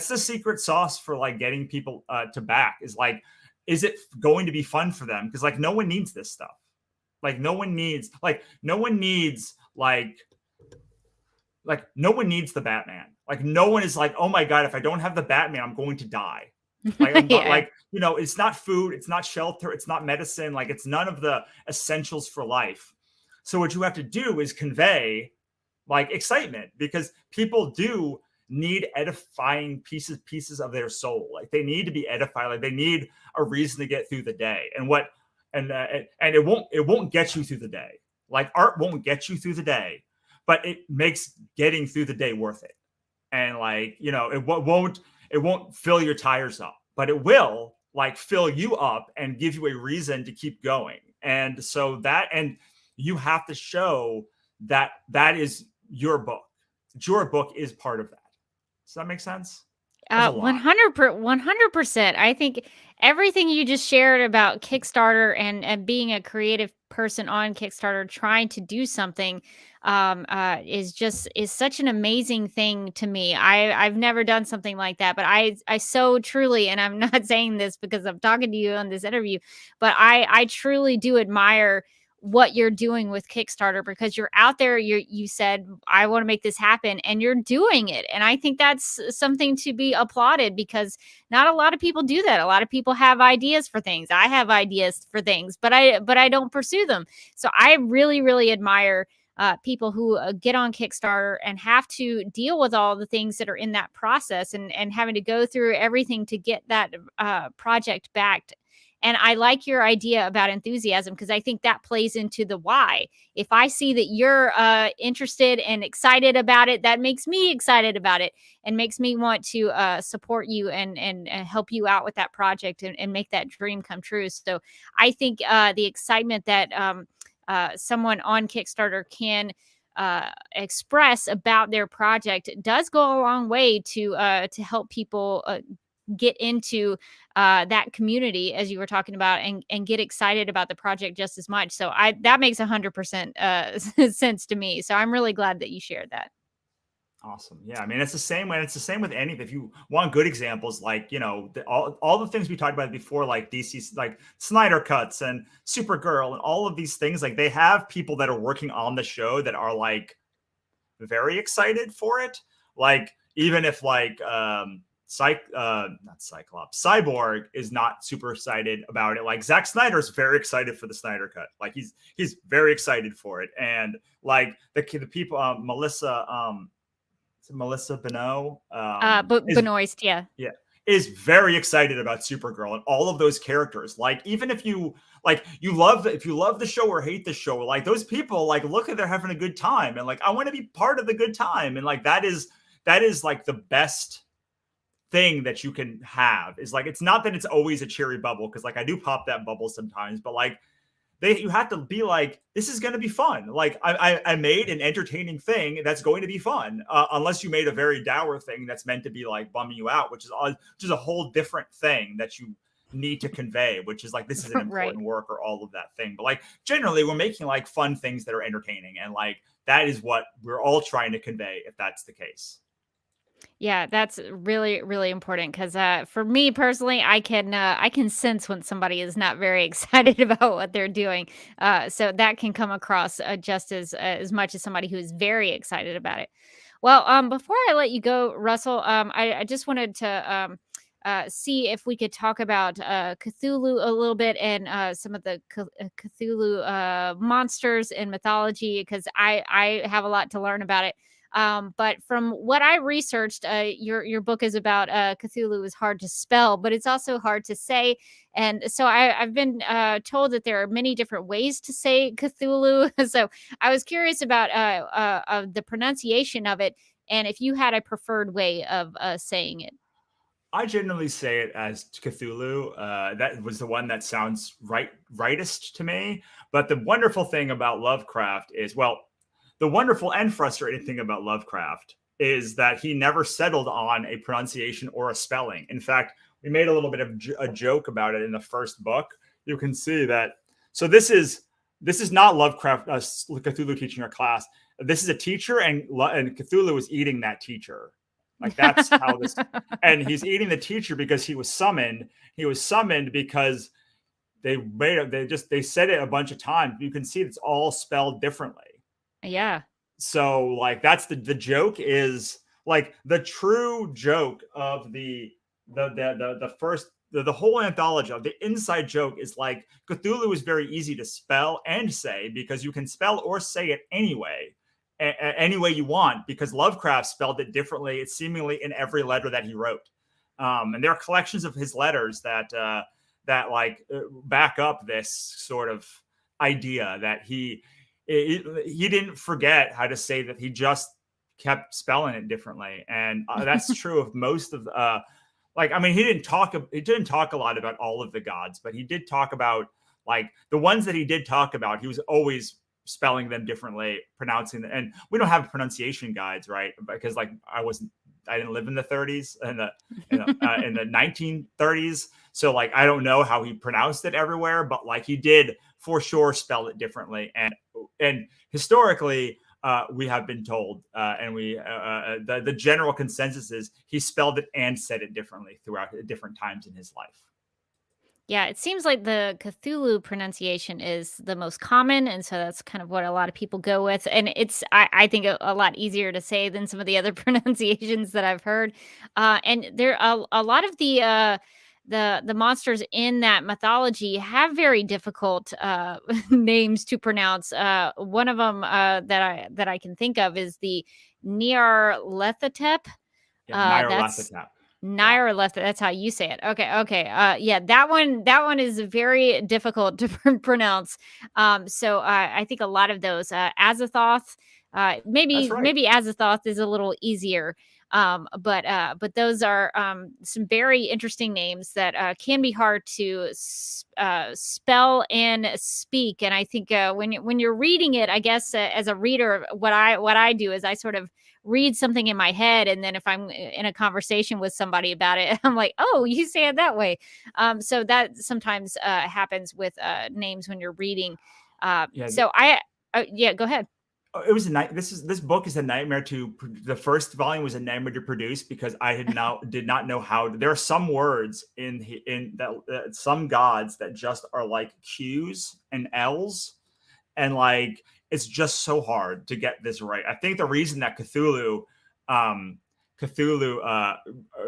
the secret sauce for like getting people to back, is like, is it going to be fun for them? Because like no one needs this stuff. Like no one needs the Batman. Like no one is like, oh my God, if I don't have the Batman, I'm going to die. Like, Yeah. like, it's not food, it's not shelter, it's not medicine. Like it's none of the essentials for life. So what you have to do is convey like excitement, because people do need edifying pieces of their soul. Like they need to be edified. Like they need a reason to get through the day. And it won't get you through the day. Like art won't get you through the day, but it makes getting through the day worth it. And like, it won't fill your tires up, but it will like fill you up and give you a reason to keep going. And so and you have to show that is your book. Your book is part of that. Does that make sense? That's a lot. 100%. I think everything you just shared about Kickstarter and being a creative person on Kickstarter trying to do something is such an amazing thing to me. I've never done something like that, but I so truly, and I'm not saying this because I'm talking to you on this interview, but I truly do admire what you're doing with Kickstarter, because you're out there, you said, I want to make this happen, and you're doing it. And I think that's something to be applauded, because not a lot of people do that. A lot of people have ideas for things. I have ideas for things, but I don't pursue them. So I really, really admire people who get on Kickstarter and have to deal with all the things that are in that process, and having to go through everything to get that project backed. And I like your idea about enthusiasm, because I think that plays into the why. If I see that you're interested and excited about it, that makes me excited about it and makes me want to support you and help you out with that project and make that dream come true. So I think the excitement that someone on Kickstarter can express about their project does go a long way to help people get into that community, as you were talking about, and get excited about the project just as much. So that makes 100% sense to me. So I'm really glad that you shared that. Awesome. Yeah. I mean, it's the same way. It's the same with anything. If you want good examples, like, all the things we talked about before, like DC's, like Snyder cuts and Supergirl and all of these things, like they have people that are working on the show that are like very excited for it. Like, even if like, not Cyclops, Cyborg is not super excited about it. Like Zack Snyder's very excited for the Snyder cut. Like he's very excited for it. And like the people, Melissa Benoist, Benoist, yeah, is very excited about Supergirl and all of those characters. Like, even if you love the show or hate the show, like those people, like, look at they're having a good time, and like I want to be part of the good time, and like that is like the best thing that you can have. Is like, it's not that it's always a cherry bubble, because like I do pop that bubble sometimes, but like you have to be like, this is going to be fun. Like I made an entertaining thing that's going to be fun, unless you made a very dour thing that's meant to be like bumming you out, which is a whole different thing that you need to convey, which is like, this is an important work, or all of that thing. But like generally we're making like fun things that are entertaining, and like that is what we're all trying to convey, if that's the case. Yeah, that's really, really important, because for me personally, I can sense when somebody is not very excited about what they're doing. So that can come across just as much as somebody who is very excited about it. Well, before I let you go, Russell, I just wanted to see if we could talk about Cthulhu a little bit, and some of the Cthulhu monsters and mythology, because I have a lot to learn about it. But from what I researched, your book is about Cthulhu is hard to spell, but it's also hard to say. And so I've been told that there are many different ways to say Cthulhu. So I was curious about the pronunciation of it, and if you had a preferred way of saying it. I generally say it as Cthulhu. That was the one that sounds rightest to me. But the wonderful thing about Lovecraft is, well, the wonderful and frustrating thing about Lovecraft is that he never settled on a pronunciation or a spelling. In fact, we made a little bit of a joke about it in the first book. You can see that. So this is not Lovecraft, Cthulhu teaching a class. This is a teacher, and Cthulhu is eating that teacher. Like, that's how this. And he's eating the teacher because he was summoned. He was summoned because they said it a bunch of times. You can see it's all spelled differently. Yeah. So like that's the joke, is like the true joke of the whole anthology. Of the inside joke is like, Cthulhu is very easy to spell and say, because you can spell or say it anyway, any way you want, because Lovecraft spelled it differently. It's seemingly in every letter that he wrote, and there are collections of his letters that back up this sort of idea that he didn't forget how to say that. He just kept spelling it differently. And that's true of most of he didn't talk a lot about all of the gods, but he did talk about, like, the ones that he did talk about, he was always spelling them differently, pronouncing them. And we don't have pronunciation guides, right? Because like I didn't live in the 30s and in the 1930s. So like, I don't know how he pronounced it everywhere, but like he did for sure spell it differently. And historically, we have been told, and the general consensus is he spelled it and said it differently throughout different times in his life. Yeah, it seems like the Cthulhu pronunciation is the most common, and so that's kind of what a lot of people go with. And it's, I think, a lot easier to say than some of the other pronunciations that I've heard. And there are a lot of the monsters in that mythology have very difficult names to pronounce. One of them that I can think of is the Nyarlathotep. That's Nyarlathotep. Nyarlathotep. That's how you say it. Okay. Yeah, that one is very difficult to pronounce. So I think a lot of those Azathoth, That's right. maybe Azathoth is a little easier. But those are some very interesting names that can be hard to spell and speak. And I think when you're reading it, I guess as a reader, what I do is I sort of read something in my head, and then if I'm in a conversation with somebody about it, I'm like, oh, you say it that way. So that sometimes happens with names when you're reading. So yeah, go ahead. It was a night. This book is a nightmare the first volume was a nightmare to produce because I did not know how there are some words in that some gods that just are like Q's and L's, and like it's just so hard to get this right. I think the reason that Cthulhu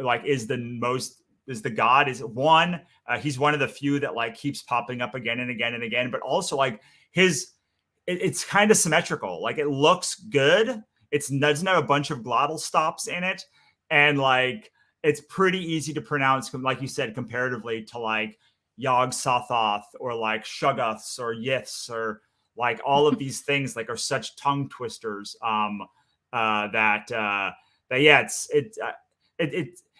like is the god is one, he's one of the few that like keeps popping up again and again and again, but also like it's kind of symmetrical. Like it looks good. It doesn't have a bunch of glottal stops in it, and like it's pretty easy to pronounce, like you said, comparatively to like Yog-Sothoth or like Shuggoths or Yiths or like all of these things like are such tongue twisters that yeah,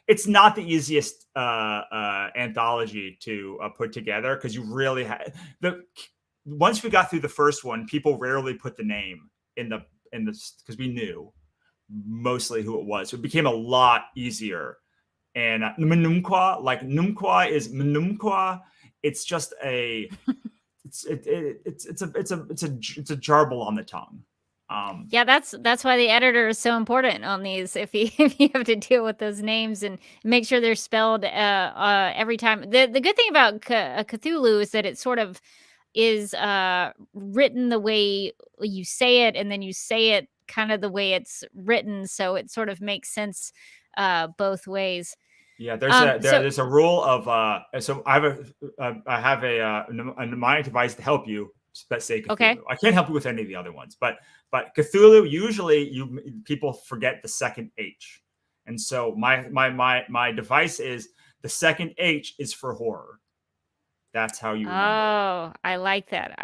it's not the easiest anthology to put together because you really once we got through the first one, people rarely put the name in the because we knew mostly who it was. So it became a lot easier. And Menumqua, like Numqua is Menumqua. It's just it's a jarble on the tongue. Yeah, that's why the editor is so important on these. If you have to deal with those names and make sure they're spelled every time. The good thing about Cthulhu is that it sort of is written the way you say it, and then you say it kind of the way it's written, so it sort of makes sense both ways. Yeah, there's a rule of so I have a mnemonic device to help you. Let's say Cthulhu. Okay. I can't help you with any of the other ones, but Cthulhu usually people forget the second H, and so my device is the second H is for horror. That's how you remember. Oh, I like that.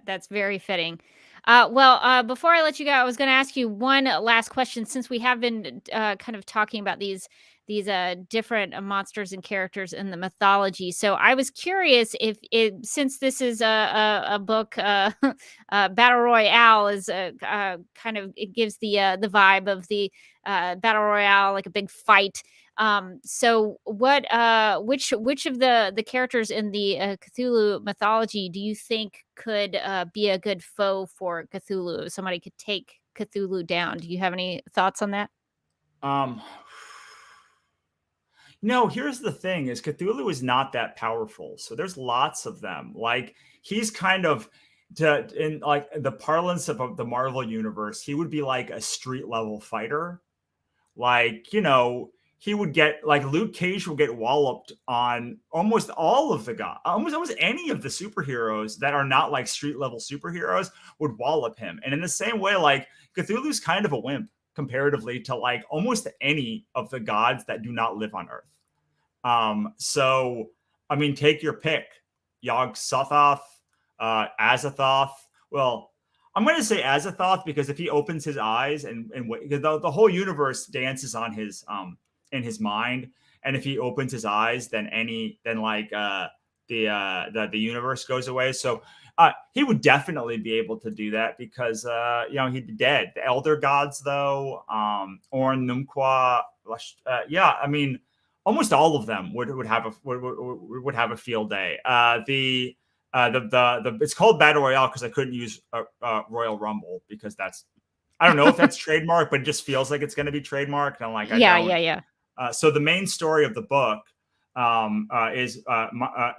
That's very fitting. Before I let you go, I was going to ask you one last question, since we have been kind of talking about these different monsters and characters in the mythology. So I was curious since this is a book, Battle Royale is kind of, it gives the vibe of the Battle Royale, like a big fight. So which of the characters in the Cthulhu mythology do you think could be a good foe for Cthulhu? If somebody could take Cthulhu down. Do you have any thoughts on that? No, here's the thing is Cthulhu is not that powerful. So there's lots of them. Like he's kind of in like the parlance of the Marvel universe, he would be like a street level fighter. Like, he would get like Luke Cage will get walloped on almost all of the guys, almost any of the superheroes that are not like street level superheroes would wallop him. And in the same way, like Cthulhu's kind of a wimp comparatively to like almost any of the gods that do not live on Earth. So I mean, take your pick: Yog-Sothoth, Azathoth. Well, I'm going to say Azathoth because if he opens his eyes and the whole universe dances on his in his mind, and if he opens his eyes, then the universe goes away. So he would definitely be able to do that because he'd be dead. The elder gods though, Orn Numqua, yeah, I mean, almost all of them would have a field day. It's called Battle Royale because I couldn't use Royal Rumble because I don't know if that's trademark, but it just feels like it's going to be trademarked. And I'm like, yeah. So the main story of the book is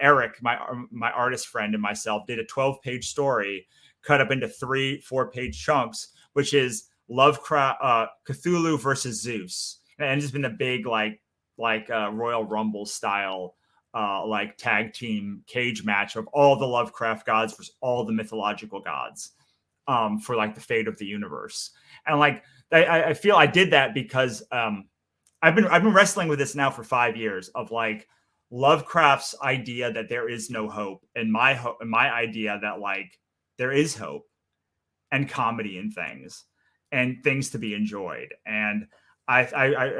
Eric, my artist friend, and myself did a 12-page story cut up into 3-4-page chunks, which is Lovecraft, Cthulhu versus Zeus, and it's been a big like Royal Rumble style like tag team cage match of all the Lovecraft gods versus all the mythological gods for like the fate of the universe. And like I feel I did that because I've been wrestling with this now for 5 years of like Lovecraft's idea that there is no hope, and my idea that like there is hope and comedy in things and things to be enjoyed. And I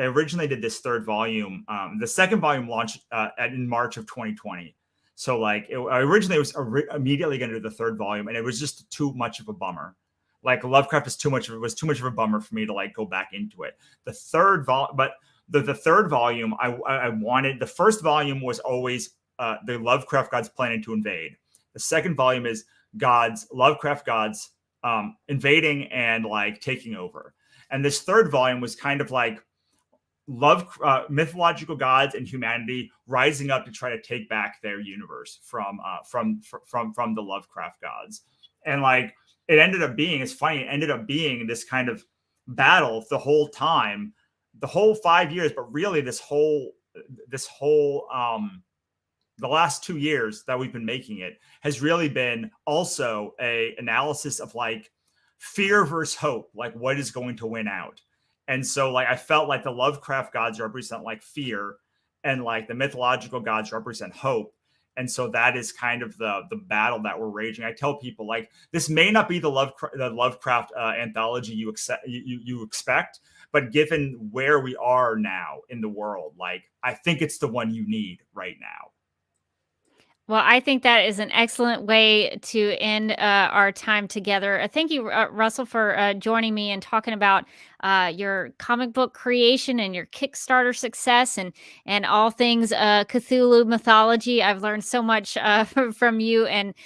originally did this third volume. The second volume launched in March of 2020. So like I originally was immediately going to do the third volume, and it was just too much of a bummer. Like Lovecraft was too much of a bummer for me to like go back into it. The third volume, I wanted. The first volume was always the Lovecraft gods planning to invade. The second volume is Lovecraft gods invading and like taking over. And this third volume was kind of like mythological gods and humanity rising up to try to take back their universe from the Lovecraft gods. And like it ended up being, it's funny, it ended up being this kind of battle the whole time, the whole 5 years, but really this whole the last 2 years that we've been making it has really been also a analysis of like fear versus hope, like what is going to win out. And so like I felt like the Lovecraft gods represent like fear, and like the mythological gods represent hope. And so that is kind of the battle that we're raging. I tell people like this may not be the Lovecraft anthology you expect, but given where we are now in the world, like I think it's the one you need right now. Well, I think that is an excellent way to end our time together. Thank you, Russell, for joining me and talking about your comic book creation and your Kickstarter success and all things Cthulhu mythology. I've learned so much from you and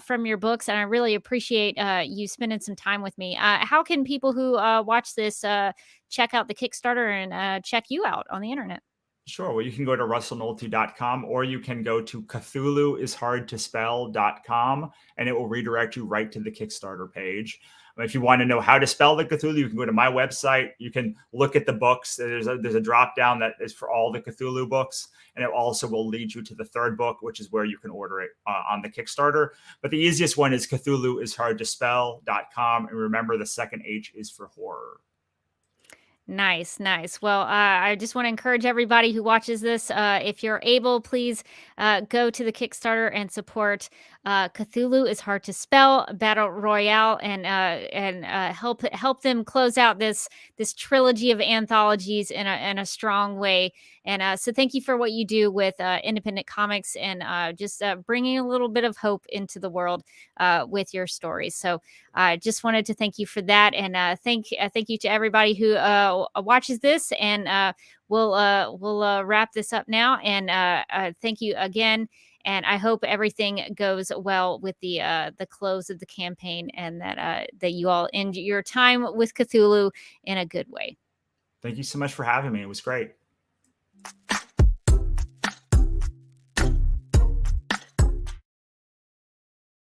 from your books, and I really appreciate you spending some time with me. How can people who watch this check out the Kickstarter and check you out on the internet? Sure. Well, you can go to russellnohelty.com, or you can go to cthulhuishardtospell.com, and it will redirect you right to the Kickstarter page. If you want to know how to spell the Cthulhu, you can go to my website. You can look at the books. There's a drop down that is for all the Cthulhu books, and it also will lead you to the third book, which is where you can order it on the Kickstarter. But the easiest one is cthulhuishardtospell.com, and remember the second H is for horror. Nice. Well, I just want to encourage everybody who watches this, if you're able, please go to the Kickstarter and support Cthulhu is Hard to Spell Battle Royale, and help them close out this trilogy of anthologies in a strong way. And so thank you for what you do with independent comics and just bringing a little bit of hope into the world with your stories. So I just wanted to thank you for that, and thank you to everybody who watches this. And we'll wrap this up now. And thank you again. And I hope everything goes well with the close of the campaign, and that you all end your time with Cthulhu in a good way. Thank you so much for having me. It was great.